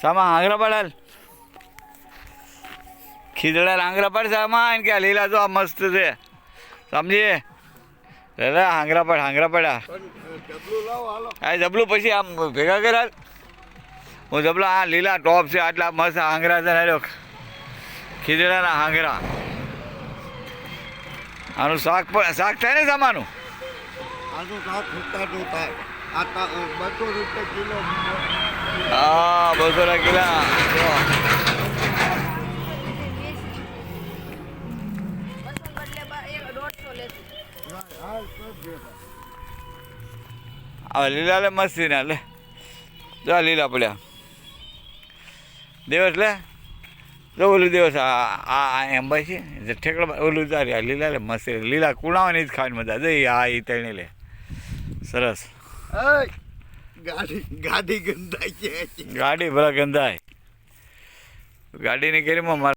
સામા આંગળા પડાલ ખીજડા આંગળા પડ સામાન કે લીલા તો આ મસ્ત છે સમજી દાદા આંગળા પડ્યા આ જબલું પછી આમ ભેગા કરાલ હું જબલા આ લીલા ટોપ છે આટલા મસ્ત આંગળા છે ને ખીજડાના આંગળા આનું શાક થાય ને સામાનું હા 200 કિલા હવે લીલા લે મસ્તી ના લે જો લીલા પડ્યા દિવસ લે જો ઓલું દિવસ આ એમ ભાઈ છે જે ઠેકડા ઓલું તારી લીલા લે મસ્તી લીલા કુણાવાની જ ખાવાની મજા જઈ આ એ તણી લે સરસ ગાડી ગંધાય છે ગાડી ભલા ગંધાય ગાડીની કેરીમાં